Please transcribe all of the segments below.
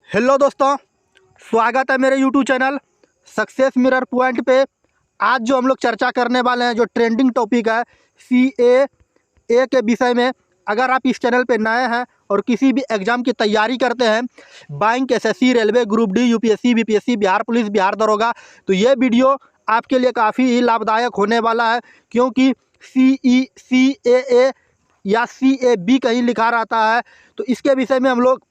Hello दोस्तों, स्वागत है मेरे YouTube channel success mirror point पे। आज जो हम लोग चर्चा करने वाले हैं, जो ट्रेंडिंग टॉपिक है CAA के विषय में। अगर आप इस चैनल पे नए हैं और किसी भी एग्ज़ाम की तैयारी करते हैं, bank, SSC, railway, group D, UPSC, BPSC, Bihar police, Bihar दरोगा, तो ये वीडियो आपके लिए काफ़ी ही लाभदायक होने वाला है। क्योंकि CAA या CAB कहीं लिखा रहता है, तो इसके विषय में हम लोग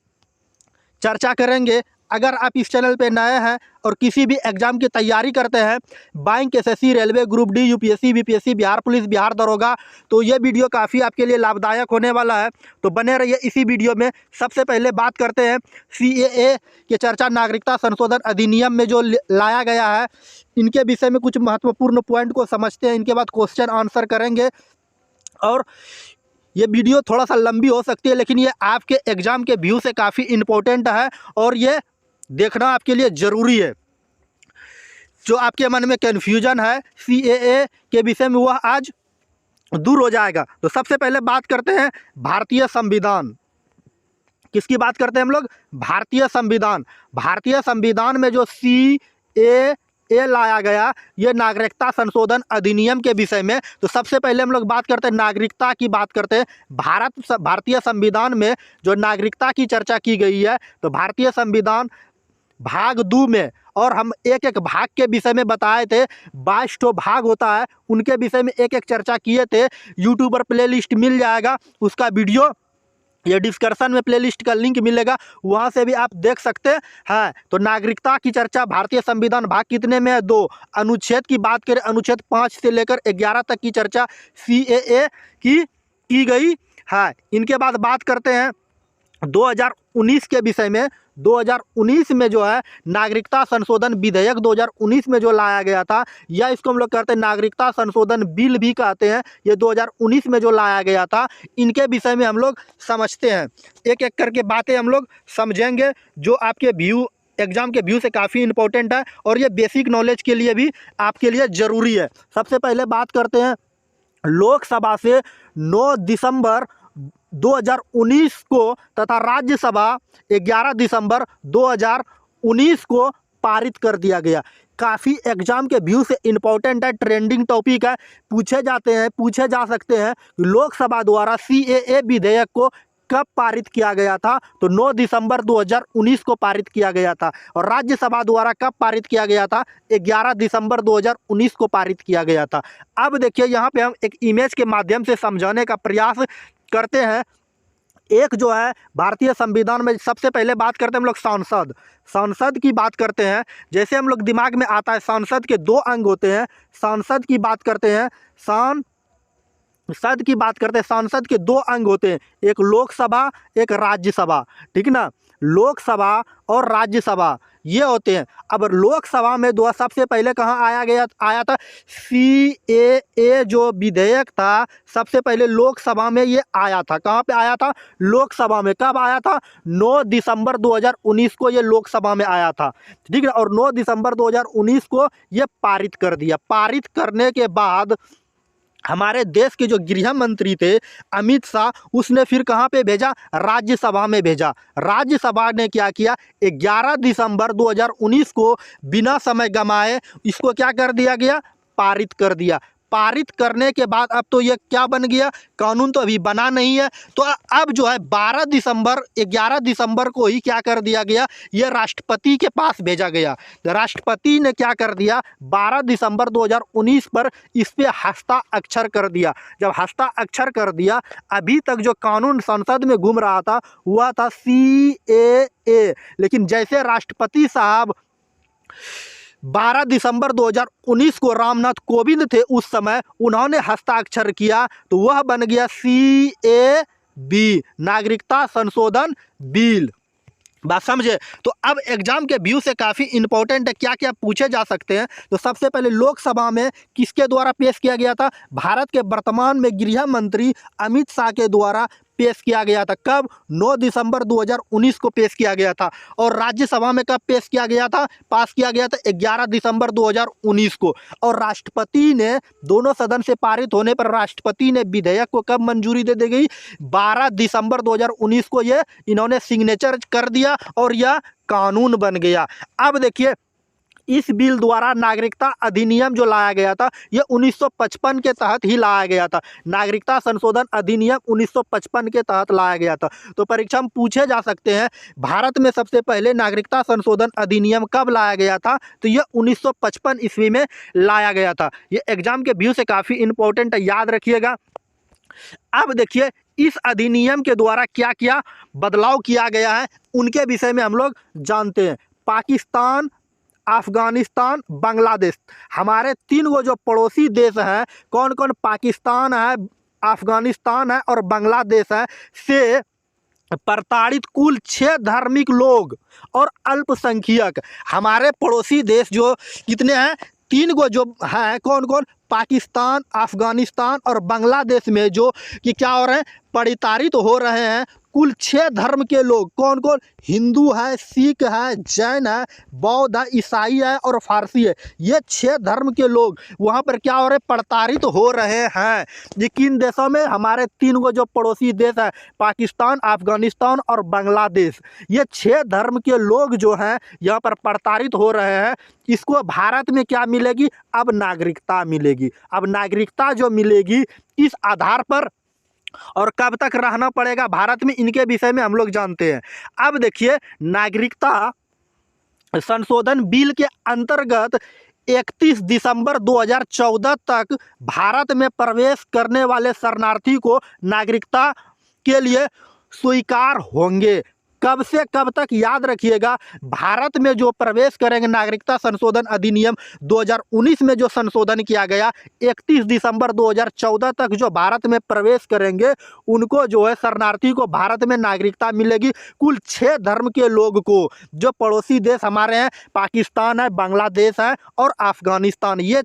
चर्चा करेंगे। अगर आप इस चैनल पे नए हैं और किसी भी एग्ज़ाम की तैयारी करते हैं, bank, SSC, railway, group D, UPSC, BPSC, Bihar police, Bihar दरोगा, तो ये वीडियो काफ़ी आपके लिए लाभदायक होने वाला है। तो बने रहिए इसी वीडियो में। सबसे पहले बात करते हैं CAA की चर्चा, नागरिकता संशोधन अधिनियम में जो लाया गया है, इनके विषय में कुछ महत्वपूर्ण पॉइंट को समझते हैं। इनके बाद क्वेश्चन आंसर करेंगे और ये वीडियो थोड़ा सा लंबी हो सकती है, लेकिन ये आपके एग्ज़ाम के व्यू से काफ़ी इम्पोर्टेंट है और ये देखना आपके लिए ज़रूरी है। जो आपके मन में कन्फ्यूजन है CAA के विषय में, वह आज दूर हो जाएगा। तो सबसे पहले बात करते हैं भारतीय संविधान। किसकी बात करते हैं हम लोग? भारतीय संविधान। भारतीय संविधान में जो CAA लाया गया, ये नागरिकता संशोधन अधिनियम के विषय में। तो सबसे पहले हम लोग बात करते हैं नागरिकता की। बात करते हैं भारतीय संविधान में जो नागरिकता की चर्चा की गई है, तो भारतीय संविधान भाग 2 में, और हम एक एक भाग के विषय में बताए थे, 22 ठो भाग होता है, उनके विषय में एक एक चर्चा किए थे। यूट्यूब पर प्लेलिस्ट मिल जाएगा, उसका वीडियो ये डिस्कशन में प्लेलिस्ट का लिंक मिलेगा, वहाँ से भी आप देख सकते हैं। तो नागरिकता की चर्चा भारतीय संविधान भाग कितने में है? 2। अनुच्छेद की बात करें, अनुच्छेद 5 से लेकर 11 तक की चर्चा CAA की गई है। इनके बाद बात करते हैं 2019 के विषय में। 2019 में जो है नागरिकता संशोधन विधेयक 2019 में जो लाया गया था, या इसको हम लोग कहते हैं नागरिकता संशोधन बिल भी कहते हैं, ये 2019 में जो लाया गया था, इनके विषय में हम लोग समझते हैं। एक एक करके बातें हम लोग समझेंगे, जो आपके व्यू, एग्ज़ाम के व्यू से काफ़ी इंपॉर्टेंट है और ये बेसिक नॉलेज के लिए भी आपके लिए ज़रूरी है। सबसे पहले बात करते हैं लोकसभा से 9 दिसंबर 2019 को तथा राज्यसभा 11 दिसंबर 2019 को पारित कर दिया गया। काफ़ी एग्जाम के व्यू से इम्पोर्टेंट है, ट्रेंडिंग टॉपिक है, पूछे जा सकते हैं। लोकसभा द्वारा CAA विधेयक को कब पारित किया गया था? तो 9 दिसंबर 2019 को पारित किया गया था। और राज्यसभा द्वारा कब पारित किया गया था? 11 दिसंबर 2019 को पारित किया गया था। अब देखिए, यहाँ पे हम एक इमेज के माध्यम से समझाने का प्रयास करते हैं। एक जो है भारतीय संविधान में, सबसे पहले बात करते हैं हम लोग सांसद की बात करते हैं। जैसे हम लोग दिमाग में आता है, सांसद के 2 अंग होते हैं। सांसद की बात करते हैं, सांसद के 2 अंग होते हैं, एक लोकसभा, एक राज्यसभा, ठीक ना। लोकसभा और राज्यसभा ये होते हैं। अब लोकसभा में सबसे पहले कहाँ आया था? CAA जो विधेयक था, सबसे पहले लोकसभा में ये आया था। कहाँ पे आया था? लोकसभा में। कब आया था? 9 दिसंबर 2019 को ये लोकसभा में आया था, ठीक है। और 9 दिसंबर 2019 को ये पारित कर दिया। पारित करने के बाद हमारे देश के जो गृह मंत्री थे अमित शाह, उसने फिर कहाँ पे भेजा? राज्यसभा में भेजा। राज्यसभा ने क्या किया? 11 दिसंबर 2019 को बिना समय गंवाए इसको क्या कर दिया गया? पारित कर दिया। पारित करने के बाद अब तो ये क्या बन गया? कानून तो अभी बना नहीं है। तो अब जो है 11 दिसंबर को ही क्या कर दिया गया? ये राष्ट्रपति के पास भेजा गया। राष्ट्रपति ने क्या कर दिया? 12 दिसंबर 2019 पर इस पे हस्ताक्षर कर दिया। जब हस्ताक्षर कर दिया, अभी तक जो कानून संसद में घूम रहा था वह था CAA। लेकिन जैसे राष्ट्रपति साहब 12 दिसंबर 2019 को रामनाथ कोविंद थे उस समय, उन्होंने हस्ताक्षर किया, तो वह बन गया CAB, नागरिकता संशोधन बिल। बात समझे? तो अब एग्जाम के व्यू से काफ़ी इंपॉर्टेंट है, क्या क्या पूछे जा सकते हैं। तो सबसे पहले लोकसभा में किसके द्वारा पेश किया गया था? भारत के वर्तमान में गृह मंत्री अमित शाह के द्वारा पेश किया गया था। कब? 9 दिसंबर 2019 को पेश किया गया था। और राज्यसभा में कब पेश किया गया था? पास किया गया था 11 दिसंबर 2019 को। और राष्ट्रपति ने, दोनों सदन से पारित होने पर राष्ट्रपति ने विधेयक को कब मंजूरी दे दी गई? 12 दिसंबर 2019 को ये इन्होंने सिग्नेचर कर दिया और यह कानून बन गया। अब देखिए इस बिल द्वारा नागरिकता अधिनियम जो लाया गया था ये 1955 के तहत ही लाया गया था। नागरिकता संशोधन अधिनियम 1955 के तहत लाया गया था। तो परीक्षा में पूछे जा सकते हैं भारत में सबसे पहले नागरिकता संशोधन अधिनियम कब लाया गया था, तो ये 1955 ईस्वी में लाया गया था। ये एग्जाम के व्यू से काफ़ी इंपॉर्टेंट है, याद रखिएगा। अब देखिए इस अधिनियम के द्वारा क्या क्या बदलाव किया गया है उनके विषय में हम लोग जानते हैं। पाकिस्तान, अफगानिस्तान, बांग्लादेश, हमारे 3 वो जो पड़ोसी देश हैं, कौन कौन, पाकिस्तान है, अफगानिस्तान है और बांग्लादेश है, से प्रताड़ित कुल 6 धार्मिक लोग और अल्पसंख्यक, हमारे पड़ोसी देश जो कितने हैं, 3 गो जो हैं, कौन कौन, पाकिस्तान, अफगानिस्तान और बांग्लादेश में जो कि क्या हो रहे हैं, प्रताड़ित हो रहे हैं कुल 6 धर्म के लोग, कौन कौन, हिंदू है, सिख है, जैन है, बौद्ध है, ईसाई है और फारसी है। ये 6 धर्म के लोग वहाँ पर क्या हो रहे, प्रताड़ित हो रहे हैं। ये किन देशों में, हमारे 3 गो जो पड़ोसी देश है, पाकिस्तान, अफगानिस्तान और बांग्लादेश, ये 6 धर्म के लोग जो हैं यहाँ पर प्रताड़ित हो रहे हैं। इसको भारत में क्या मिलेगी, अब नागरिकता मिलेगी। अब नागरिकता जो मिलेगी इस आधार पर, और कब तक रहना पड़ेगा भारत में, इनके विषय में हम लोग जानते हैं। अब देखिए नागरिकता संशोधन बिल के अंतर्गत 31 दिसंबर 2014 तक भारत में प्रवेश करने वाले शरणार्थी को नागरिकता के लिए स्वीकार होंगे। कब से कब तक, याद रखिएगा, भारत में जो प्रवेश करेंगे, नागरिकता संशोधन अधिनियम 2019 में जो संशोधन किया गया, 31 दिसंबर 2014 तक जो भारत में प्रवेश करेंगे उनको जो है शरणार्थी को भारत में नागरिकता मिलेगी। कुल 6 धर्म के लोग को, जो पड़ोसी देश हमारे हैं, पाकिस्तान है, बांग्लादेश है और अफगानिस्तान, ये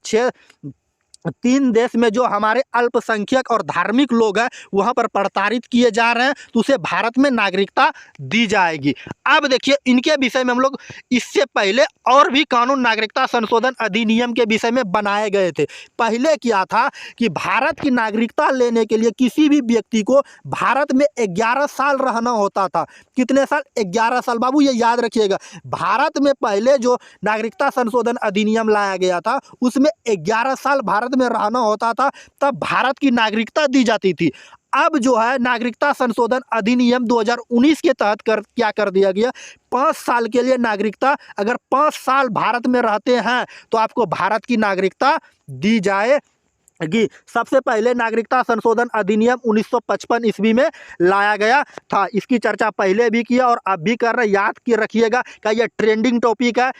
3 देश में जो हमारे अल्पसंख्यक और धार्मिक लोग हैं वहाँ पर प्रताड़ित किए जा रहे हैं, तो उसे भारत में नागरिकता दी जाएगी। अब देखिए इनके विषय में हम लोग इससे पहले और भी कानून नागरिकता संशोधन अधिनियम के विषय में बनाए गए थे। पहले क्या था कि भारत की नागरिकता लेने के लिए किसी भी व्यक्ति को भारत में 11 साल रहना होता था। कितने साल, 11 साल। बाबू ये याद रखिएगा, भारत में पहले जो नागरिकता संशोधन अधिनियम लाया गया था उसमें 11 साल भारत में रहना होता था, तब भारत की नागरिकता दी जाती थी। अब जो है नागरिकता संशोधन अधिनियम 2019 के तहत क्या कर दिया गया, 5 साल के लिए नागरिकता, अगर 5 साल भारत में रहते हैं तो आपको भारत की नागरिकता दी जाएगी। सबसे पहले नागरिकता संशोधन अधिनियम 1955 ईस्वी में लाया गया था। इसकी चर्चा पहले भी किया और अब भी कर रहे, याद की रखिएगा कि यह ट्रेंडिंग टॉपिक है।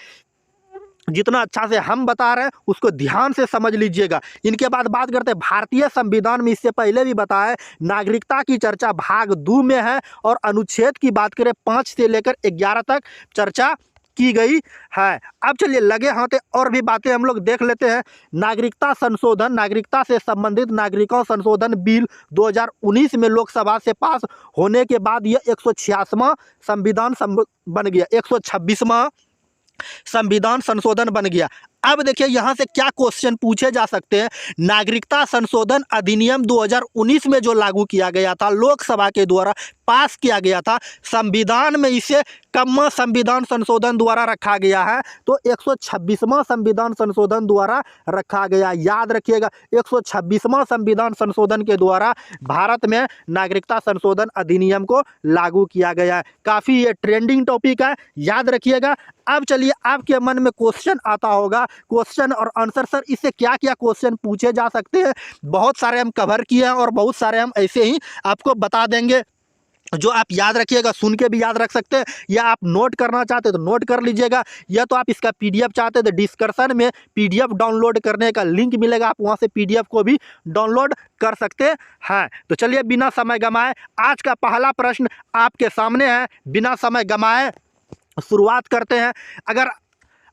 जितना अच्छा से हम बता रहे हैं उसको ध्यान से समझ लीजिएगा। इनके बाद बात करते हैं भारतीय संविधान में, इससे पहले भी बताया नागरिकता की चर्चा भाग 2 में है और अनुच्छेद की बात करें 5 से लेकर 11 तक चर्चा की गई है। अब चलिए लगे हाथे और भी बातें हम लोग देख लेते हैं। नागरिकता संशोधन, नागरिकता से संबंधित नागरिकों संशोधन बिल 2019 में लोकसभा से पास होने के बाद यह 186वां संविधान बन गया, 126वां संविधान संशोधन बन गया। अब देखिए यहाँ से क्या क्वेश्चन पूछे जा सकते हैं। नागरिकता संशोधन अधिनियम 2019 में जो लागू किया गया था, लोकसभा के द्वारा पास किया गया था, संविधान में इसे कब संविधान संशोधन द्वारा रखा गया है, तो 126वां संविधान संशोधन द्वारा रखा गया। याद रखिएगा 126वां संविधान संशोधन के द्वारा भारत में नागरिकता संशोधन अधिनियम को लागू किया गया है। काफ़ी ये ट्रेंडिंग टॉपिक है, याद रखिएगा। अब चलिए आपके मन में क्वेश्चन आता होगा, क्वेश्चन और आंसर, सर इससे क्या क्या क्वेश्चन पूछे जा सकते हैं। बहुत सारे हम कवर किए हैं और बहुत सारे हम ऐसे ही आपको बता देंगे जो आप याद रखिएगा, सुन के भी याद रख सकते हैं, या आप नोट करना चाहते हैं तो नोट कर लीजिएगा, या तो आप इसका पीडीएफ चाहते हैं तो डिस्क्रिप्शन में पीडीएफ डाउनलोड करने का लिंक मिलेगा, आप वहां से पीडीएफ को भी डाउनलोड कर सकते हैं। तो चलिए बिना समय गंवाए आज का पहला प्रश्न आपके सामने है। बिना समय गंवाए शुरुआत करते हैं। अगर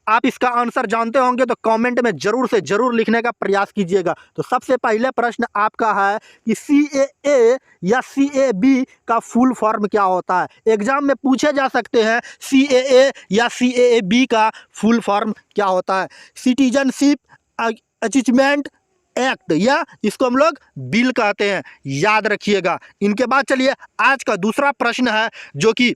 आप इसका आंसर जानते होंगे तो कमेंट में जरूर से जरूर लिखने का प्रयास कीजिएगा। तो सबसे पहले प्रश्न आपका है कि CAA या CAB का फुल फॉर्म क्या होता है। एग्जाम में पूछे जा सकते हैं CAA या CAB का फुल फॉर्म क्या होता है। सिटीजनशिप अचीवमेंट एक्ट, या इसको हम लोग बिल कहते हैं, याद रखिएगा। इनके बाद चलिए आज का दूसरा प्रश्न है जो कि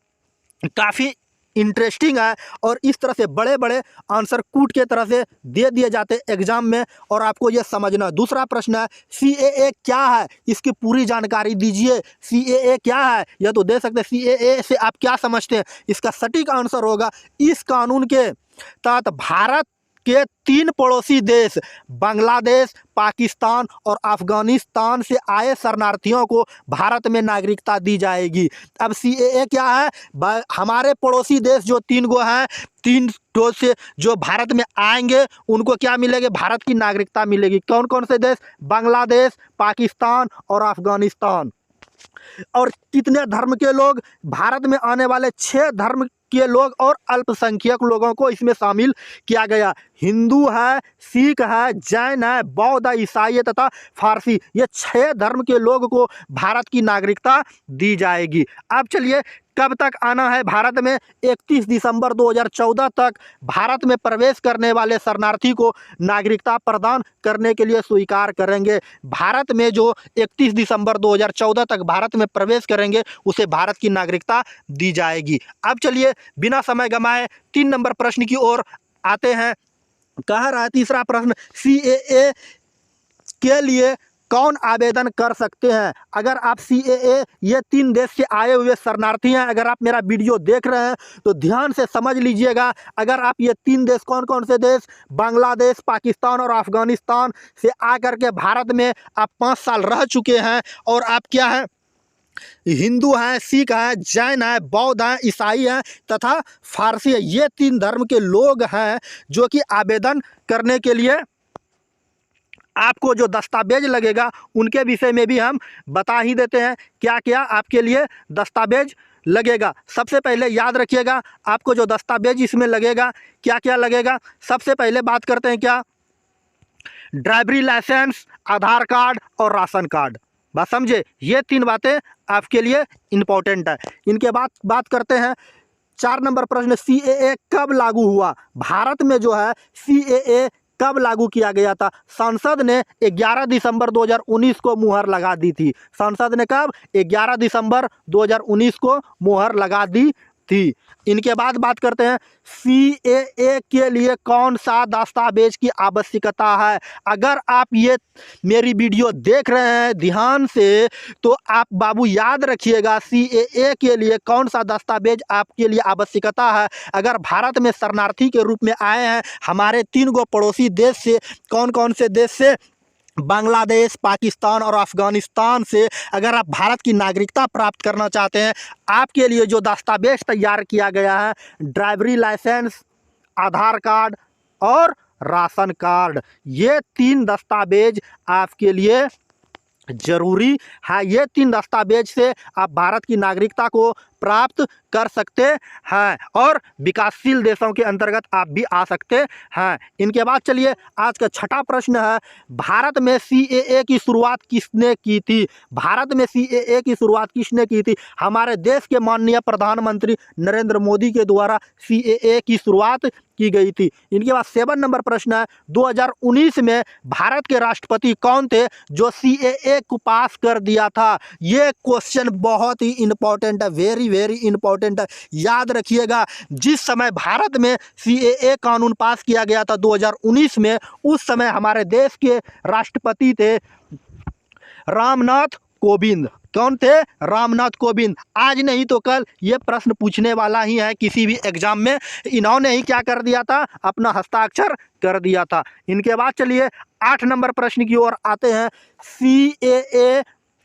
काफ़ी इंटरेस्टिंग है और इस तरह से बड़े बड़े आंसर कूट के तरह से दे दिए जाते एग्जाम में और आपको ये समझना। दूसरा प्रश्न है CAA क्या है, इसकी पूरी जानकारी दीजिए। CAA क्या है यह तो दे सकते हैं, CAA से आप क्या समझते हैं, इसका सटीक आंसर होगा इस कानून के तहत भारत के 3 पड़ोसी देश बांग्लादेश, पाकिस्तान और अफगानिस्तान से आए शरणार्थियों को भारत में नागरिकता दी जाएगी। अब CAA क्या है, हमारे पड़ोसी देश जो 3 गो हैं, 3 देश से जो भारत में आएंगे उनको क्या मिलेगी, भारत की नागरिकता मिलेगी। कौन कौन से देश, बांग्लादेश, पाकिस्तान और अफगानिस्तान। और कितने धर्म के लोग, भारत में आने वाले 6 धर्म के लोग और अल्पसंख्यक लोगों को इसमें शामिल किया गया। हिंदू है, सिख है, जैन है, बौद्ध है, ईसाई तथा फारसी, ये 6 धर्म के लोग को भारत की नागरिकता दी जाएगी। अब चलिए कब तक आना है भारत में, 31 दिसंबर 2014 तक भारत में प्रवेश करने वाले शरणार्थी को नागरिकता प्रदान करने के लिए स्वीकार करेंगे। भारत में जो 31 दिसंबर 2014 तक भारत में प्रवेश करेंगे उसे भारत की नागरिकता दी जाएगी। अब चलिए बिना समय गंवाए 3 नंबर प्रश्न की ओर आते हैं। कह रहा है तीसरा प्रश्न, CAA के लिए कौन आवेदन कर सकते हैं। अगर आप CAA ये 3 देश से आए हुए शरणार्थी हैं, अगर आप मेरा वीडियो देख रहे हैं तो ध्यान से समझ लीजिएगा। अगर आप ये 3 देश, कौन कौन से देश, बांग्लादेश, पाकिस्तान और अफगानिस्तान से आकर के भारत में आप 5 साल रह चुके हैं और आप क्या हैं, हिंदू हैं, सिख हैं, जैन हैं, बौद्ध हैं, ईसाई हैं तथा फारसी है, ये 3 धर्म के लोग हैं जो कि आवेदन करने के लिए आपको जो दस्तावेज लगेगा उनके विषय में भी हम बता ही देते हैं क्या क्या आपके लिए दस्तावेज लगेगा। सबसे पहले याद रखिएगा आपको जो दस्तावेज इसमें लगेगा क्या क्या लगेगा। सबसे पहले बात करते हैं क्या, ड्राइवरी लाइसेंस, आधार कार्ड और राशन कार्ड। बात समझे, ये 3 बातें आपके लिए इम्पोर्टेंट है। इनके बाद बात करते हैं 4 नंबर प्रश्न, CAA कब लागू हुआ। भारत में जो है CAA कब लागू किया गया था। संसद ने 11 दिसंबर 2019 को मुहर लगा दी थी। संसद ने कब, 11 दिसंबर 2019 को मुहर लगा दी थी। इनके बाद बात करते हैं CAA के लिए कौन सा दस्तावेज की आवश्यकता है। अगर आप ये मेरी वीडियो देख रहे हैं ध्यान से तो आप बाबू याद रखिएगा CAA के लिए कौन सा दस्तावेज आपके लिए आवश्यकता है। अगर भारत में शरणार्थी के रूप में आए हैं हमारे 3 गो पड़ोसी देश से, कौन कौन से देश से, बांग्लादेश, पाकिस्तान और अफगानिस्तान से, अगर आप भारत की नागरिकता प्राप्त करना चाहते हैं आपके लिए जो दस्तावेज तैयार किया गया है, ड्राइवरी लाइसेंस, आधार कार्ड और राशन कार्ड, ये 3 दस्तावेज आपके लिए जरूरी है। ये 3 दस्तावेज से आप भारत की नागरिकता को प्राप्त कर सकते हैं और विकासशील देशों के अंतर्गत आप भी आ सकते हैं। इनके बाद चलिए आज का 6ठा प्रश्न है, भारत में CAA की शुरुआत किसने की थी। भारत में CAA की शुरुआत किसने की थी। हमारे देश के माननीय प्रधानमंत्री नरेंद्र मोदी के द्वारा CAA की शुरुआत की गई थी। इनके बाद 7 नंबर प्रश्न है, 2019 में भारत के राष्ट्रपति कौन थे जो CAA को पास कर दिया था। ये क्वेश्चन बहुत ही इंपॉर्टेंट है, वेरी इंपॉर्टेंट है, याद रखिएगा। जिस समय भारत में CAA कानून पास किया गया था 2019 में, उस समय हमारे देश के राष्ट्रपति थे रामनाथ कोविंद। कौन थे, रामनाथ कोविंद। आज नहीं तो कल ये प्रश्न पूछने वाला ही है किसी भी एग्जाम में, इन्होंने ही क्या कर दिया था, अपना हस्ताक्षर कर दिया था। इनके बाद चलिए 8 नंबर प्रश्न की ओर आते हैं, CAA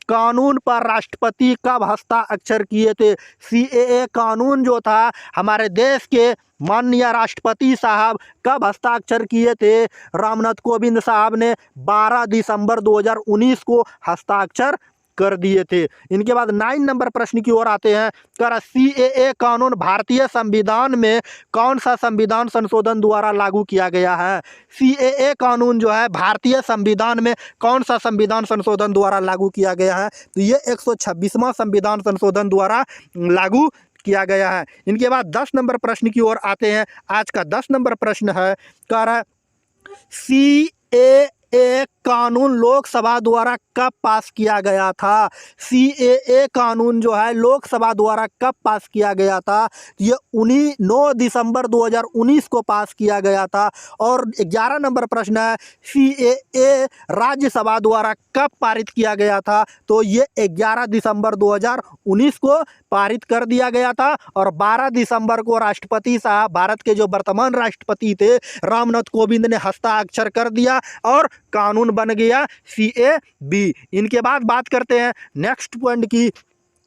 कानून पर राष्ट्रपति कब हस्ताक्षर किए थे। CAA कानून जो था हमारे देश के माननीय राष्ट्रपति साहब कब हस्ताक्षर किए थे। रामनाथ कोविंद साहब ने 12 दिसंबर 2019 को हस्ताक्षर कर दिए थे। इनके बाद 9 नंबर प्रश्न की ओर आते हैं, कर CAA कानून भारतीय संविधान में कौन सा संविधान संशोधन द्वारा लागू किया गया है। CAA कानून जो है भारतीय संविधान में कौन सा संविधान संशोधन द्वारा लागू किया गया है, तो ये 126वां संविधान संशोधन द्वारा लागू किया गया है। इनके बाद 10 नंबर प्रश्न की ओर आते हैं। आज का 10 नंबर प्रश्न है, कर CAA CAA कानून लोकसभा द्वारा कब पास किया गया था? CAA कानून जो है लोकसभा द्वारा कब पास किया गया था? ये 9 दिसंबर 2019 को पास किया गया था। और 11 नंबर प्रश्न है, CAA राज्यसभा द्वारा कब पारित किया गया था? तो ये 11 दिसंबर 2019 को पारित कर दिया गया था। और 12 दिसंबर को राष्ट्रपति साहब, भारत के जो वर्तमान राष्ट्रपति थे रामनाथ कोविंद ने हस्ताक्षर कर दिया और कानून बन गया CAB। इनके बाद बात करते हैं नेक्स्ट पॉइंट की।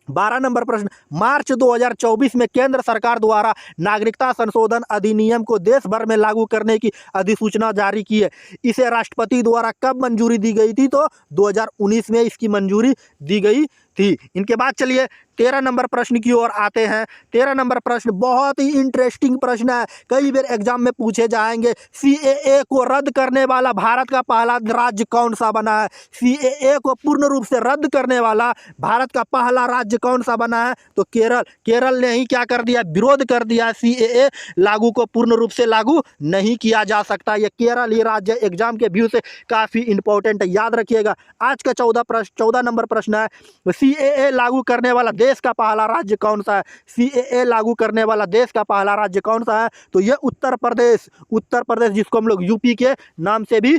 12 नंबर प्रश्न, मार्च 2024 में केंद्र सरकार द्वारा नागरिकता संशोधन अधिनियम को देश भर में लागू करने की अधिसूचना जारी की है। इसे राष्ट्रपति द्वारा कब मंजूरी दी गई थी? तो 2019 में इसकी मंजूरी दी गई थी। इनके बाद चलिए 13 नंबर प्रश्न की ओर आते हैं। 13 नंबर प्रश्न बहुत ही इंटरेस्टिंग प्रश्न है, कई बार एग्जाम में पूछे जाएंगे। CAA को रद्द करने वाला भारत का पहला राज्य कौन सा बना है? CAA को पूर्ण रूप से रद्द करने वाला भारत का पहला राज्य कौन सा बना है? तो केरल। केरल ने ही क्या कर दिया? विरोध कर दिया। CAA लागू को पूर्ण रूप से लागू नहीं किया जा सकता। ये केरल ही राज्य एग्जाम के व्यू से काफ़ी इंपॉर्टेंट है, याद रखिएगा। आज का 14 नंबर प्रश्न है, CAA लागू करने वाला देश का पहला राज्य कौन सा है? CAA लागू करने वाला देश का पहला राज्य कौन सा है? तो ये उत्तर प्रदेश। उत्तर प्रदेश, जिसको हम लोग यूपी के नाम से भी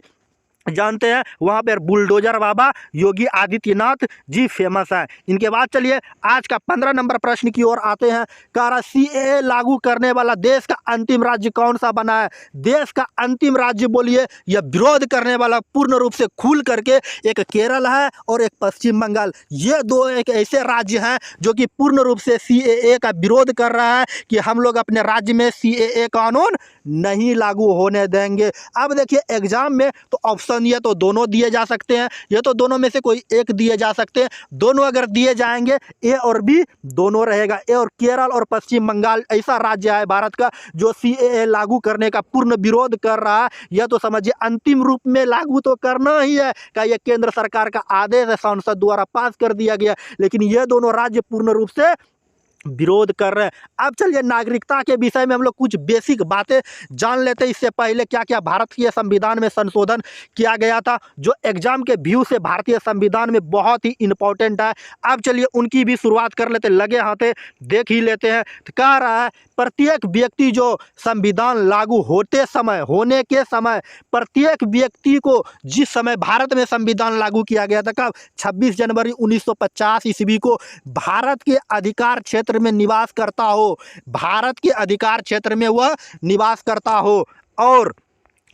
जानते हैं। वहाँ पर बुलडोजर बाबा योगी आदित्यनाथ जी फेमस है। इनके बाद चलिए आज का 15 नंबर प्रश्न की ओर आते हैं। कह रहा CAA लागू करने वाला देश का अंतिम राज्य कौन सा बना है? देश का अंतिम राज्य बोलिए। यह विरोध करने वाला पूर्ण रूप से खुल करके एक केरल है और एक पश्चिम बंगाल। ये दो एक ऐसे राज्य हैं जो कि पूर्ण रूप से CAA का विरोध कर रहा है कि हम लोग अपने राज्य में CAA कानून नहीं लागू होने देंगे। अब देखिए एग्जाम में तो ऑप्शन ये तो दोनों दिए जा सकते हैं, ये तो दोनों में से कोई एक दिए जा सकते हैं। दोनों अगर दिए जाएंगे A और B दोनों रहेगा। A और केरल और पश्चिम बंगाल ऐसा राज्य है भारत का जो CAA लागू करने का पूर्ण विरोध कर रहा है। यह तो समझिए अंतिम रूप में लागू तो करना ही है, क्या यह केंद्र सरकार का आदेश है, संसद द्वारा पास कर दिया गया, लेकिन ये दोनों राज्य पूर्ण रूप से विरोध कर रहे हैं। अब चलिए नागरिकता के विषय में हम लोग कुछ बेसिक बातें जान लेते हैं। इससे पहले क्या क्या भारतीय संविधान में संशोधन किया गया था, जो एग्जाम के व्यू से भारतीय संविधान में बहुत ही इंपॉर्टेंट है। अब चलिए उनकी भी शुरुआत कर लेते, लगे हाथे देख ही लेते हैं। तो कह रहा है प्रत्येक व्यक्ति जो संविधान लागू होने के समय प्रत्येक व्यक्ति को, जिस समय भारत में संविधान लागू किया गया था कब? 26 जनवरी 1950 ईस्वी को, भारत के अधिकार क्षेत्र में निवास करता हो, भारत के अधिकार क्षेत्र में वह निवास करता हो। और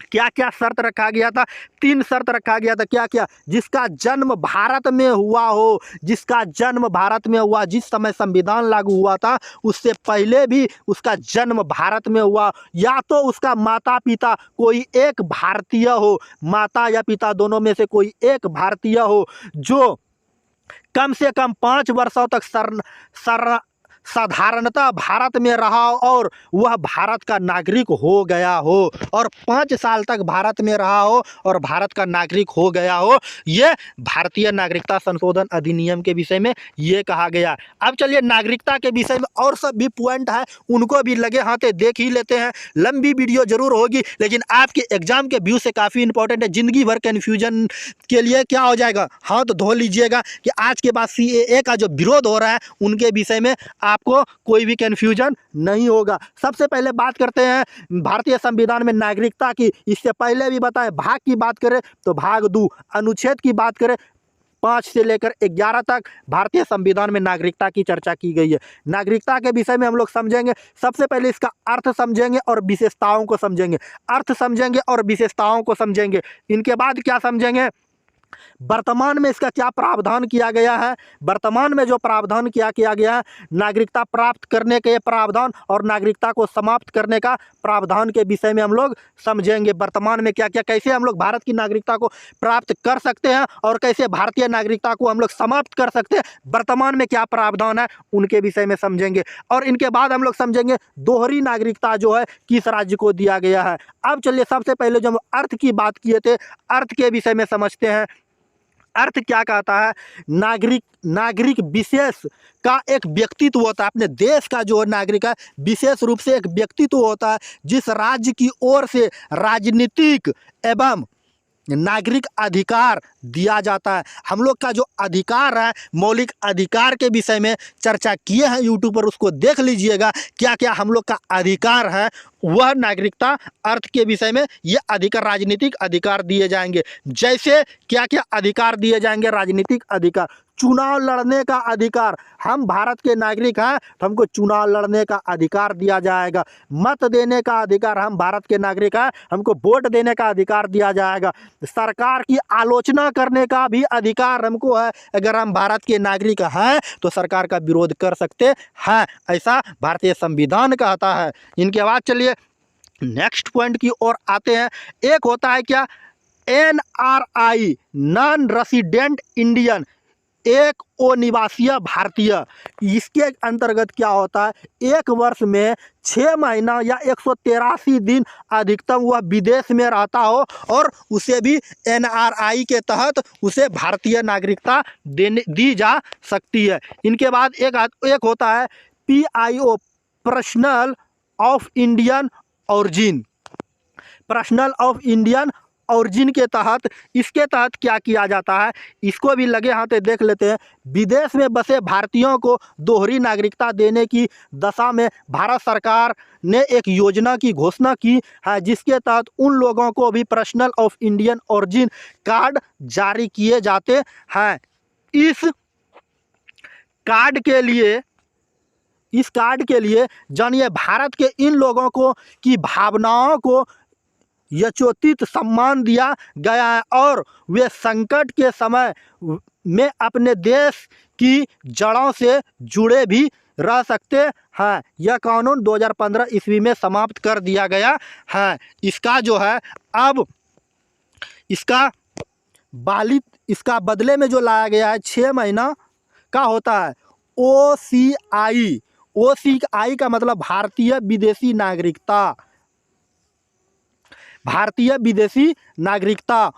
क्या क्या शर्त रखा गया था? 3 शर्त रखा गया था। क्या क्या? जिसका जन्म भारत में हुआ हो, जिसका जन्म भारत में हुआ, जिस समय संविधान लागू हुआ था उससे पहले भी उसका जन्म भारत में हुआ, या तो उसका माता पिता कोई एक भारतीय हो, माता या पिता दोनों में से कोई एक भारतीय हो, जो कम से कम 5 वर्षों तक साधारणतः भारत में रहा और वह भारत का नागरिक हो गया हो, और 5 साल तक भारत में रहा हो और भारत का नागरिक हो गया हो। ये भारतीय नागरिकता संशोधन अधिनियम के विषय में ये कहा गया। अब चलिए नागरिकता के विषय में और सब भी पॉइंट है, उनको भी लगे हाथे देख ही लेते हैं। लंबी वीडियो जरूर होगी, लेकिन आपके एग्जाम के व्यू से काफ़ी इंपॉर्टेंट है। जिंदगी भर कन्फ्यूजन के लिए क्या हो जाएगा, हाथ धो लीजिएगा कि आज के बाद CAA का जो विरोध हो रहा है उनके विषय में आपको कोई भी कंफ्यूजन नहीं होगा। सबसे पहले बात करते हैं भारतीय संविधान में नागरिकता की। इससे पहले भी बताएं, भाग की बात करें तो भाग 2, अनुच्छेद की बात करें 5 से लेकर 11 तक भारतीय संविधान में नागरिकता की चर्चा की गई है। नागरिकता के विषय में हम लोग समझेंगे, सबसे पहले इसका अर्थ समझेंगे और विशेषताओं को समझेंगे। अर्थ समझेंगे और विशेषताओं को समझेंगे। इनके बाद क्या समझेंगे? वर्तमान में इसका क्या प्रावधान किया गया है। वर्तमान में जो प्रावधान किया गया है, नागरिकता प्राप्त करने के प्रावधान और नागरिकता को समाप्त करने का प्रावधान के विषय में हम लोग समझेंगे। वर्तमान में क्या क्या, कैसे हम लोग भारत की नागरिकता को प्राप्त कर सकते हैं और कैसे भारतीय नागरिकता को हम लोग समाप्त कर सकते हैं, वर्तमान में क्या प्रावधान है उनके विषय में समझेंगे। और इनके बाद हम लोग समझेंगे दोहरी नागरिकता जो है किस राज्य को दिया गया है। अब चलिए सबसे पहले जो हम अर्थ की बात किए थे, अर्थ के विषय में समझते हैं। अर्थ क्या कहता है? नागरिक विशेष का एक व्यक्तित्व होता है। अपने देश का जो नागरिक है विशेष रूप से एक व्यक्तित्व होता है, जिस राज्य की ओर से राजनीतिक एवं नागरिक अधिकार दिया जाता है। हम लोग का जो अधिकार है, मौलिक अधिकार के विषय में चर्चा किए हैं यूट्यूब पर, उसको देख लीजिएगा क्या क्या हम लोग का अधिकार है। वह नागरिकता अर्थ के विषय में ये अधिकार, राजनीतिक अधिकार दिए जाएंगे। जैसे क्या क्या अधिकार दिए जाएंगे? राजनीतिक अधिकार, चुनाव लड़ने का अधिकार। हम भारत के नागरिक हैं तो हमको चुनाव लड़ने का अधिकार दिया जाएगा। मत देने का अधिकार, हम भारत के नागरिक हैं, हमको वोट देने का अधिकार दिया जाएगा। सरकार की आलोचना करने का भी अधिकार हमको है। अगर हम भारत के नागरिक हैं तो सरकार का विरोध कर सकते हैं, ऐसा भारतीय संविधान कहता है। इनके बाद चलिए नेक्स्ट पॉइंट की ओर आते हैं। एक होता है क्या? NRI, नॉन रेसिडेंट इंडियन, एक अनिवासीय भारतीय। इसके अंतर्गत क्या होता है? एक वर्ष में 6 महीना या 183 दिन अधिकतम वह विदेश में रहता हो और उसे भी NRI के तहत उसे भारतीय नागरिकता दी जा सकती है। इनके बाद एक होता है PIO, personal of Indian origin. Personal of Indian origin के तहत, इसके तहत क्या किया जाता है? इसको भी लगे हाथ देख लेते हैं। विदेश में बसे भारतीयों को दोहरी नागरिकता देने की दशा में भारत सरकार ने एक योजना की घोषणा की है, जिसके तहत उन लोगों को भी personal of Indian origin card जारी किए जाते हैं। इस कार्ड के लिए जानिए भारत के इन लोगों को की भावनाओं को यथोचित सम्मान दिया गया है और वे संकट के समय में अपने देश की जड़ों से जुड़े भी रह सकते हैं। यह कानून 2015 ईस्वी में समाप्त कर दिया गया है। इसका जो है अब इसका बदले में जो लाया गया है 6 महीना का होता है OCI। OCI का मतलब भारतीय विदेशी नागरिकता। भारतीय विदेशी नागरिकता,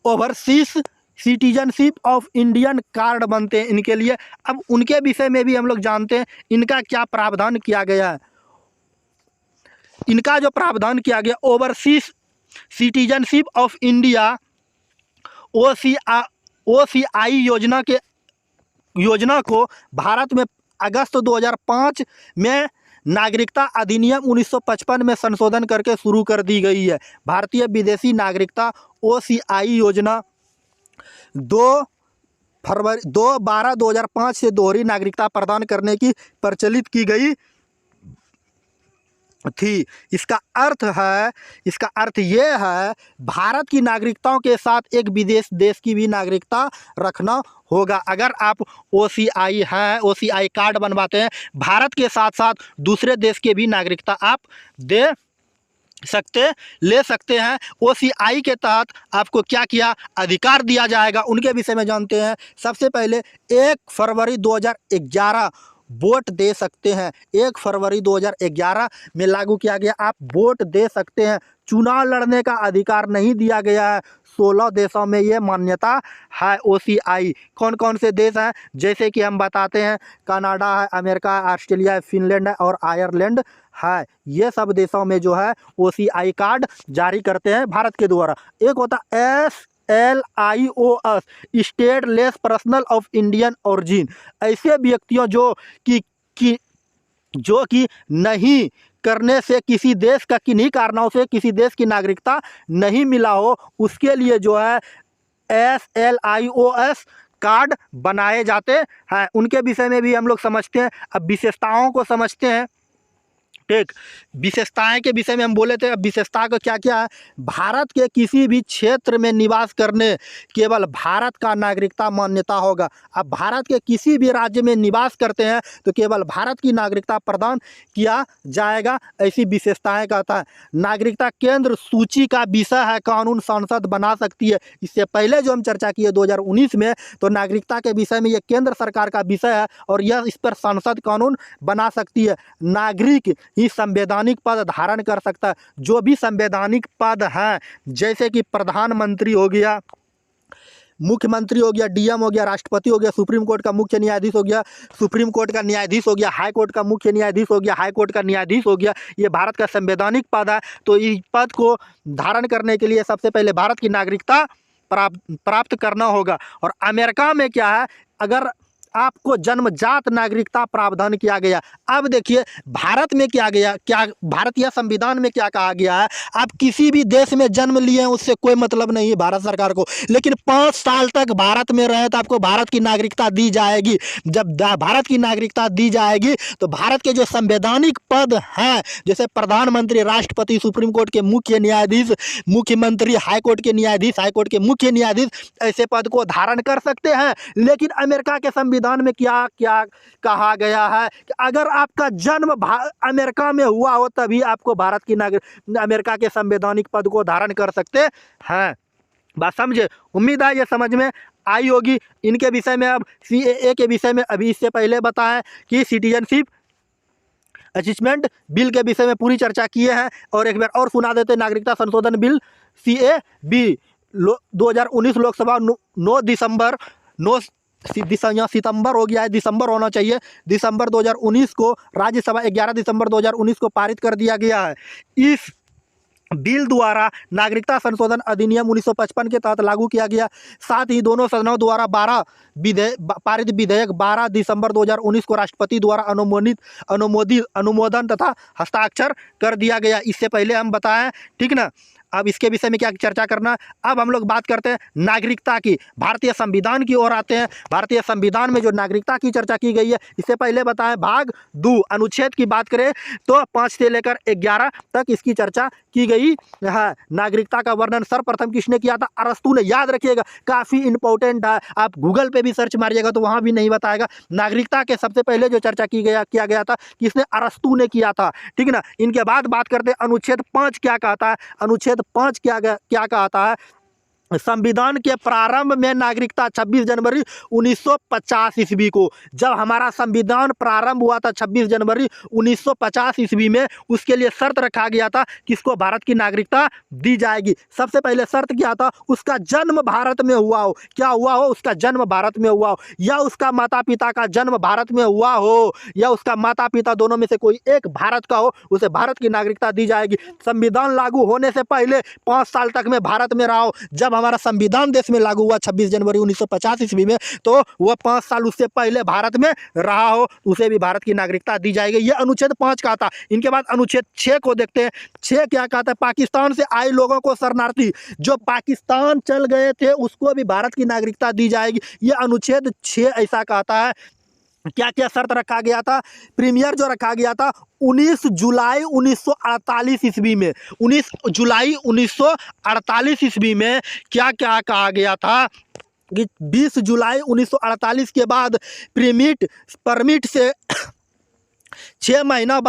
overseas citizenship of Indian card बनते हैं इनके लिए। अब उनके विषय में भी हम लोग जानते हैं इनका क्या प्रावधान किया गया है। इनका जो प्रावधान किया गया, overseas citizenship of India OCI योजना को भारत में अगस्त 2005 में नागरिकता अधिनियम 1955 में संशोधन करके शुरू कर दी गई है। भारतीय विदेशी नागरिकता OCI योजना 2/12/2005 से दोहरी नागरिकता प्रदान करने की प्रचलित की गई थी। इसका अर्थ ये है भारत की नागरिकताओं के साथ एक विदेश देश की भी नागरिकता रखना होगा। अगर आप OCI कार्ड बनवाते हैं, भारत के साथ साथ दूसरे देश के भी नागरिकता आप ले सकते हैं। OCI के तहत आपको क्या क्या अधिकार दिया जाएगा उनके विषय में जानते हैं। सबसे पहले 1 फरवरी 2011 वोट दे सकते हैं। 1 फरवरी 2011 में लागू किया गया, आप वोट दे सकते हैं। चुनाव लड़ने का अधिकार नहीं दिया गया है। 16 देशों में ये मान्यता है OCI। कौन कौन से देश हैं? जैसे कि हम बताते हैं, कनाडा है, अमेरिका है, ऑस्ट्रेलिया है, फिनलैंड है और आयरलैंड है। ये सब देशों में जो है OCI कार्ड जारी करते हैं भारत के द्वारा। एक होता SLIOS, stateless personal of Indian origin. ऐसे व्यक्तियों जो कि नहीं करने से किसी देश का किन्हीं कारणों से किसी देश की नागरिकता नहीं मिला हो, उसके लिए जो है SLIOS कार्ड बनाए जाते हैं। उनके विषय में भी हम लोग समझते हैं। अब विशेषताओं को समझते हैं। ठीक, विशेषताएं के विषय में हम बोले थे। अब विशेषता का क्या क्या है? भारत के किसी भी क्षेत्र में निवास करने केवल भारत का नागरिकता मान्यता होगा। अब भारत के किसी भी राज्य में निवास करते हैं तो केवल भारत की नागरिकता प्रदान किया जाएगा, ऐसी विशेषताएं कहता है। नागरिकता केंद्र सूची का विषय है, कानून संसद बना सकती है। इससे पहले जो हम चर्चा किए 2019 में, तो नागरिकता के विषय में यह केंद्र सरकार का विषय है और यह इस पर संसद कानून बना सकती है। नागरिक ही संवैधानिक पद धारण कर सकता है। जो भी संवैधानिक पद हैं, जैसे कि प्रधानमंत्री हो गया, मुख्यमंत्री हो गया, डीएम हो गया, राष्ट्रपति हो गया, सुप्रीम कोर्ट का मुख्य न्यायाधीश हो गया, सुप्रीम कोर्ट का न्यायाधीश हो गया, हाई कोर्ट का मुख्य न्यायाधीश हो गया, हाई कोर्ट का न्यायाधीश हो गया। ये भारत का संवैधानिक पद है। तो इस पद को धारण करने के लिए सबसे पहले भारत की नागरिकता प्राप्त करना होगा। और अमेरिका में क्या है, अगर आपको जन्मजात नागरिकता प्रावधान किया गया। अब देखिए भारत में क्या गया, क्या भारतीय संविधान में क्या कहा गया है, आप किसी भी देश में जन्म लिए हैं उससे कोई मतलब नहीं है भारत सरकार को, लेकिन 5 साल तक भारत में रहे तो आपको भारत की नागरिकता दी जाएगी। जब भारत की नागरिकता दी जाएगी तो भारत के जो संवैधानिक पद हैं, जैसे प्रधानमंत्री, राष्ट्रपति, सुप्रीम कोर्ट के मुख्य न्यायाधीश, मुख्यमंत्री, हाईकोर्ट के न्यायाधीश, हाईकोर्ट के मुख्य न्यायाधीश, ऐसे पद को धारण कर सकते हैं। लेकिन अमेरिका के संविधान में क्या क्या कहा गया है कि अगर आपका जन्म अमेरिका में हुआ हो तभी आपको भारत की अमेरिका के संवैधानिक पद को धारण कर सकते हैं। बात समझे? उम्मीद है ये समझ में आई होगी। इनके विषय में अब CAA के विषय में अभी इससे पहले बताएं कि सिटीजनशिप अचीवमेंट बिल के विषय में पूरी चर्चा किए हैं। और एक बार और सुना देते, नागरिकता संशोधन बिल CAB 2019 लोकसभा 9 दिसंबर 9 सितंबर हो गया है, दिसंबर होना चाहिए, दिसंबर 2019 को राज्यसभा 11 दिसंबर 2019 को पारित कर दिया गया है। इस बिल द्वारा नागरिकता संशोधन अधिनियम 1955 के तहत लागू किया गया। साथ ही दोनों सदनों द्वारा पारित विधेयक 12 दिसंबर 2019 को राष्ट्रपति द्वारा अनुमोदन तथा हस्ताक्षर कर दिया गया। इससे पहले हम बताएं, ठीक ना। अब इसके विषय में क्या चर्चा करना, अब हम लोग बात करते हैं नागरिकता की। भारतीय संविधान की ओर आते हैं। भारतीय संविधान में जो नागरिकता की चर्चा की गई है, इससे पहले बताएं भाग 2 अनुच्छेद की बात करें तो 5 से लेकर 11 तक इसकी चर्चा की गई है। नागरिकता का वर्णन सर्वप्रथम किसने किया था? अरस्तू ने। याद रखिएगा, काफ़ी इंपॉर्टेंट है, आप गूगल पे भी सर्च मारिएगा तो वहाँ भी नहीं बताएगा। नागरिकता के सबसे पहले जो चर्चा किया गया था, किसने? अरस्तू ने किया था, ठीक ना। इनके बाद बात करते हैं अनुच्छेद 5 क्या कहता है। अनुच्छेद 5 क्या कहता है? संविधान के प्रारंभ में नागरिकता 26 जनवरी 1950 ईस्वी को, जब हमारा संविधान प्रारंभ हुआ था 26 जनवरी 1950 ईस्वी में, उसके लिए शर्त रखा गया था किसको? भारत की नागरिकता दी जाएगी। सबसे पहले शर्त क्या था? उसका जन्म भारत में हुआ हो। क्या हुआ हो? उसका जन्म भारत में हुआ हो, या उसका माता पिता का जन्म भारत में हुआ हो, या उसका माता पिता दोनों में से कोई एक भारत का हो, उसे भारत की नागरिकता दी जाएगी। संविधान लागू होने से पहले 5 साल तक में भारत में रहा हो। जब हमारा संविधान देश में लागू हुआ 26 जनवरी 1950 ईस्वी में, तो वह 5 साल उससे पहले भारत में रहा हो, उसे भी भारत की नागरिकता दी जाएगी। यह अनुच्छेद 5 का था। इनके बाद अनुच्छेद 6 को देखते हैं। 6 क्या कहता है? पाकिस्तान से आए लोगों को, शरणार्थी जो पाकिस्तान चल गए थे, उसको भी भारत की नागरिकता दी जाएगी। यह अनुच्छेद 6 ऐसा कहता है। क्या क्या शर्त रखा गया था? प्रीमियर जो रखा गया था 19 जुलाई 1948 ईस्वी में, 19 जुलाई 1948 ईस्वी में क्या क्या कहा गया था कि 20 जुलाई 1948 के बाद परमिट से 6 महीना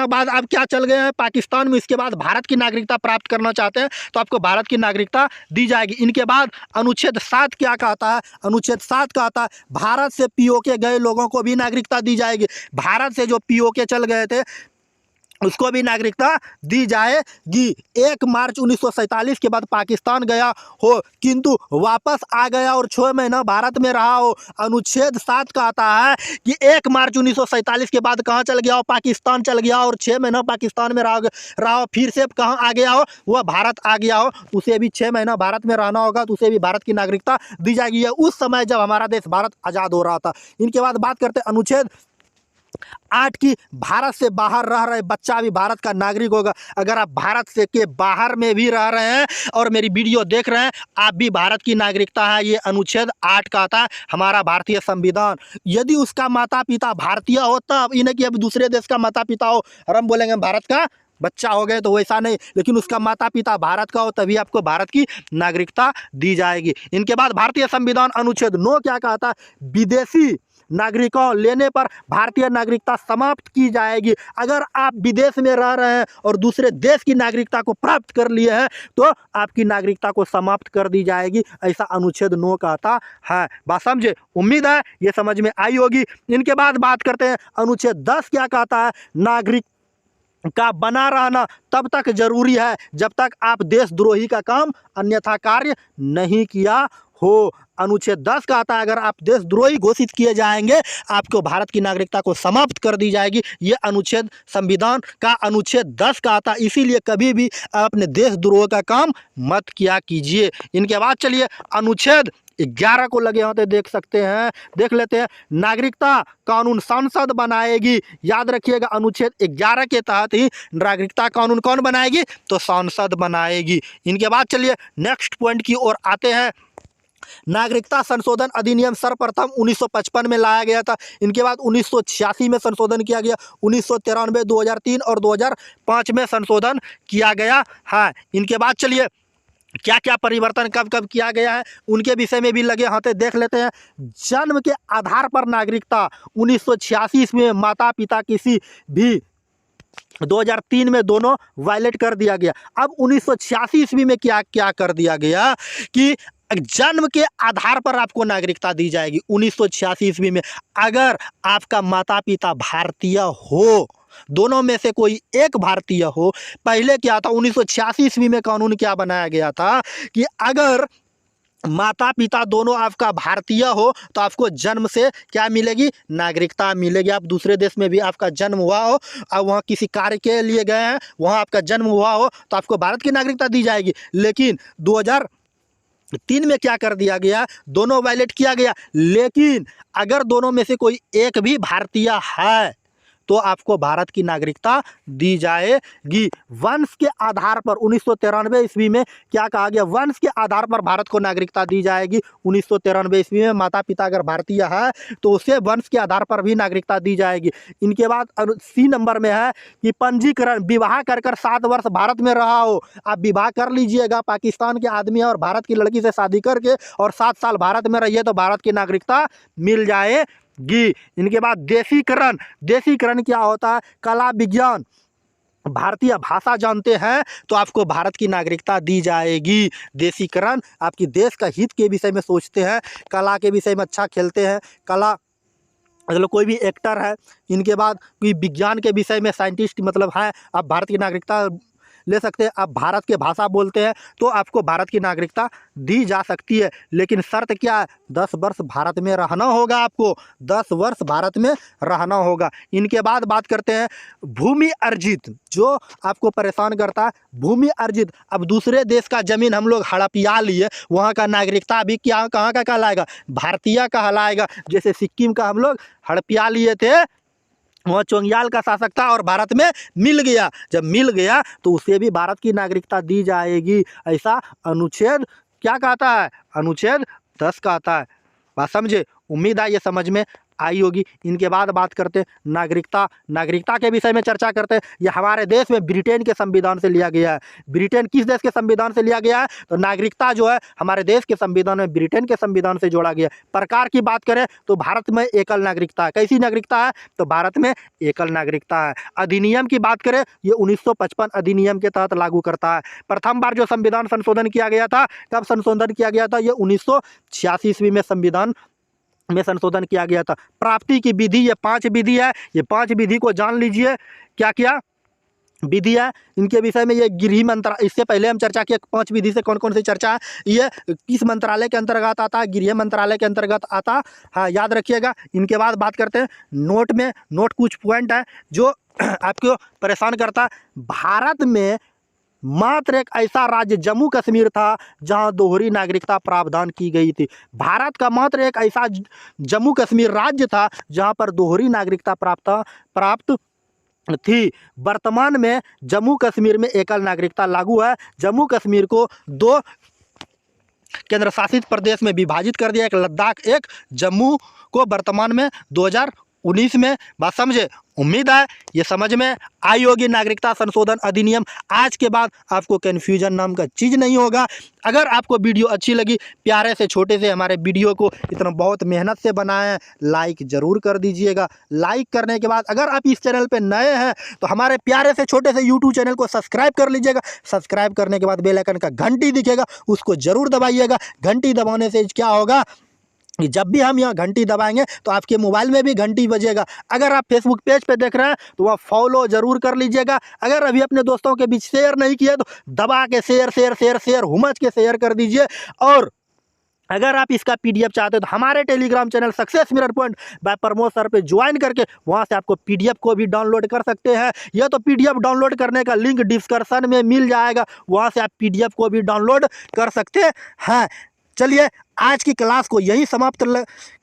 बाद आप क्या चल गए हैं पाकिस्तान में, इसके बाद भारत की नागरिकता प्राप्त करना चाहते हैं तो आपको भारत की नागरिकता दी जाएगी। इनके बाद अनुच्छेद 7 क्या कहता है? अनुच्छेद 7 कहता है भारत से POK गए लोगों को भी नागरिकता दी जाएगी। भारत से जो POK चल गए थे उसको भी नागरिकता दी जाएगी। 1 मार्च 1947 के बाद पाकिस्तान गया हो किंतु वापस आ गया और 6 महीना भारत में रहा हो, अनुच्छेद 7 कहता है कि 1 मार्च 1947 के बाद कहाँ चल गया हो? पाकिस्तान चल गया और 6 महीना पाकिस्तान में रहा हो, फिर से कहाँ आ गया हो? वह भारत आ गया हो, उसे भी 6 महीना भारत में रहना होगा, तो उसे भी भारत की नागरिकता दी जाएगी। यह उस समय जब हमारा देश भारत आज़ाद हो रहा था। इनके बाद बात करते हैं अनुच्छेद 8 की, भारत से बाहर रह रहे बच्चा भी भारत का नागरिक होगा। अगर आप भारत से के बाहर में भी रह रहे हैं और मेरी वीडियो देख रहे हैं, आप भी भारत की नागरिकता है। ये अनुच्छेद 8 का था हमारा भारतीय संविधान। यदि उसका माता पिता भारतीय हो, तब इन्हें कि अब दूसरे देश का माता पिता हो और हम बोलेंगे भारत का बच्चा हो गए, तो वैसा नहीं, लेकिन उसका माता पिता भारत का हो तभी आपको भारत की नागरिकता दी जाएगी। इनके बाद भारतीय संविधान अनुच्छेद 9 क्या कहता है? विदेशी नागरिकों लेने पर भारतीय नागरिकता समाप्त की जाएगी। अगर आप विदेश में रह रहे हैं और दूसरे देश की नागरिकता को प्राप्त कर लिए हैं तो आपकी नागरिकता को समाप्त कर दी जाएगी, ऐसा अनुच्छेद 9 कहता है। बात समझे? उम्मीद है ये समझ में आई होगी। इनके बाद बात करते हैं अनुच्छेद 10 क्या कहता है? का बना रहना तब तक जरूरी है जब तक आप देशद्रोही का काम अन्यथा कार्य नहीं किया हो। अनुच्छेद 10 का आता है अगर आप देशद्रोही घोषित किए जाएंगे आपको भारत की नागरिकता को समाप्त कर दी जाएगी। ये अनुच्छेद संविधान का अनुच्छेद 10 का आता है। इसीलिए कभी भी आप अपने देशद्रोह का काम मत किया कीजिए। इनके बाद चलिए अनुच्छेद 11 को लगे होते देख सकते हैं, देख लेते हैं। नागरिकता कानून संसद बनाएगी। याद रखिएगा अनुच्छेद 11 के तहत ही नागरिकता कानून कौन बनाएगी, तो संसद बनाएगी। इनके बाद चलिए नेक्स्ट पॉइंट की ओर आते हैं। नागरिकता संशोधन अधिनियम सर्वप्रथम 1955 में लाया गया था। इनके बाद 1986 में संशोधन किया गया, 1993, 2003 और 2005 में संशोधन किया गया है। इनके बाद चलिए क्या क्या परिवर्तन कब कब किया गया है उनके विषय में भी लगे हाथे देख लेते हैं। जन्म के आधार पर नागरिकता 1986 में माता पिता किसी भी, 2003 में दोनों वायलेट कर दिया गया। अब 1986 ईस्वी में क्या क्या कर दिया गया कि जन्म के आधार पर आपको नागरिकता दी जाएगी। 1986 ईस्वी में अगर आपका माता पिता भारतीय हो, दोनों में से कोई एक भारतीय हो। पहले क्या था 1986 ईस्वी में कानून क्या बनाया गया था कि अगर माता पिता दोनों आपका भारतीय हो तो आपको जन्म से क्या मिलेगी, नागरिकता मिलेगी। आप दूसरे देश में भी आपका जन्म हुआ हो, अब वहाँ किसी कार्य के लिए गए हैं, वहाँ आपका जन्म हुआ हो तो आपको भारत की नागरिकता दी जाएगी। लेकिन 2003 में क्या कर दिया गया, दोनों वायलेट किया गया। लेकिन अगर दोनों में से कोई एक भी भारतीय है तो आपको भारत की नागरिकता दी जाएगी। वंश के आधार पर 1993 ईस्वी में क्या कहा गया, वंश के आधार पर भारत को नागरिकता दी जाएगी। 1993 ईस्वी में माता पिता अगर भारतीय है तो उसे वंश के आधार पर भी नागरिकता दी जाएगी। इनके बाद सी नंबर में है कि पंजीकरण, विवाह कर 7 वर्ष भारत में रहा हो, आप विवाह कर लीजिएगा पाकिस्तान के आदमी और भारत की लड़की से शादी करके और 7 साल भारत में रहिए तो भारत की नागरिकता मिल जाएगी। इनके बाद देशीकरण, देशीकरण क्या होता है, कला विज्ञान भारतीय भाषा जानते हैं तो आपको भारत की नागरिकता दी जाएगी। देशीकरण आपकी देश का हित के विषय में सोचते हैं, कला के विषय में अच्छा खेलते हैं, कला मतलब कोई भी एक्टर है। इनके बाद कोई विज्ञान के विषय में साइंटिस्ट मतलब है, आप भारत की नागरिकता ले सकते हैं। आप भारत के भाषा बोलते हैं तो आपको भारत की नागरिकता दी जा सकती है। लेकिन शर्त क्या है, 10 वर्ष भारत में रहना होगा, आपको 10 वर्ष भारत में रहना होगा। इनके बाद बात करते हैं भूमि अर्जित, जो आपको परेशान करता है भूमि अर्जित। अब दूसरे देश का ज़मीन हम लोग हड़पिया लिए, वहाँ का नागरिकता भी क्या कहाँ का कहलाएगा, भारतीय कहलाएगा। जैसे सिक्किम का हम लोग हड़पिया लिए थे, वहाँ चोंगियाल का शासक था और भारत में मिल गया, जब मिल गया तो उसे भी भारत की नागरिकता दी जाएगी। ऐसा अनुच्छेद क्या कहता है, अनुच्छेद 10 का आता है। बात समझे, उम्मीद है ये समझ में आई होगी। इनके बाद बात करते हैं नागरिकता, नागरिकता के विषय में चर्चा करते हैं। ये हमारे देश में ब्रिटेन के संविधान से लिया गया है। ब्रिटेन किस देश के संविधान से लिया गया है, तो नागरिकता जो है हमारे देश के संविधान में ब्रिटेन के संविधान से जोड़ा गया है। प्रकार की बात करें तो भारत में एकल नागरिकता है। कैसी नागरिकता है, तो भारत में एकल नागरिकता है। अधिनियम की बात करें, ये 1955 अधिनियम के तहत लागू करता है। प्रथम बार जो संविधान संशोधन किया गया था, कब संशोधन किया गया था, ये 1986 ईस्वी में संविधान में संशोधन किया गया था। प्राप्ति की विधि, ये 5 विधि है, ये 5 विधि को जान लीजिए क्या क्या विधि है। इनके विषय में ये गृह मंत्रालय, इससे पहले हम चर्चा किए 5 विधि से कौन कौन सी चर्चा है, ये किस मंत्रालय के अंतर्गत आता है, गृह मंत्रालय के अंतर्गत आता, हाँ याद रखिएगा। इनके बाद बात करते हैं नोट में, नोट कुछ पॉइंट है जो आपको परेशान करता है। भारत में मात्र एक ऐसा राज्य जम्मू कश्मीर था जहां दोहरी नागरिकता प्रावधान की गई थी। भारत का मात्र एक ऐसा जम्मू कश्मीर राज्य था जहां पर दोहरी नागरिकता प्राप्त थी। वर्तमान में जम्मू कश्मीर में एकल नागरिकता लागू है। जम्मू कश्मीर को 2 केंद्र शासित प्रदेश में विभाजित कर दिया, एक लद्दाख एक जम्मू को वर्तमान में 2019 में। बात समझे, उम्मीद है ये समझ में आई होगी। नागरिकता संशोधन अधिनियम, आज के बाद आपको कन्फ्यूजन नाम का चीज़ नहीं होगा। अगर आपको वीडियो अच्छी लगी, प्यारे से छोटे से हमारे वीडियो को इतना बहुत मेहनत से बनाए हैं, लाइक ज़रूर कर दीजिएगा। लाइक करने के बाद अगर आप इस चैनल पे नए हैं तो हमारे प्यारे से छोटे से यूट्यूब चैनल को सब्सक्राइब कर लीजिएगा। सब्सक्राइब करने के बाद बेल आइकन का घंटी दिखेगा, उसको ज़रूर दबाइएगा। घंटी दबाने से क्या होगा, कि जब भी हम यहाँ घंटी दबाएंगे तो आपके मोबाइल में भी घंटी बजेगा। अगर आप फेसबुक पेज पे देख रहे हैं तो वह फॉलो ज़रूर कर लीजिएगा। अगर अभी अपने दोस्तों के बीच शेयर नहीं किया तो दबा के शेयर शेयर शेयर शेयर हुमच के शेयर कर दीजिए। और अगर आप इसका पीडीएफ चाहते हो तो हमारे Telegram channel success mirror point by Pramod sir पे ज्वाइन करके वहां से आपको पीडीएफ को भी डाउनलोड कर सकते हैं। यह तो पीडीएफ डाउनलोड करने का लिंक डिस्क्रिप्शन में मिल जाएगा, वहां से आप पीडीएफ को भी डाउनलोड कर सकते हैं। चलिए आज की क्लास को यहीं समाप्त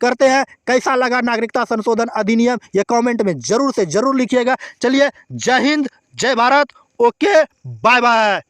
करते हैं। कैसा लगा नागरिकता संशोधन अधिनियम ये कमेंट में जरूर से जरूर लिखिएगा। चलिए जय हिंद जय भारत, ओके बाय बाय।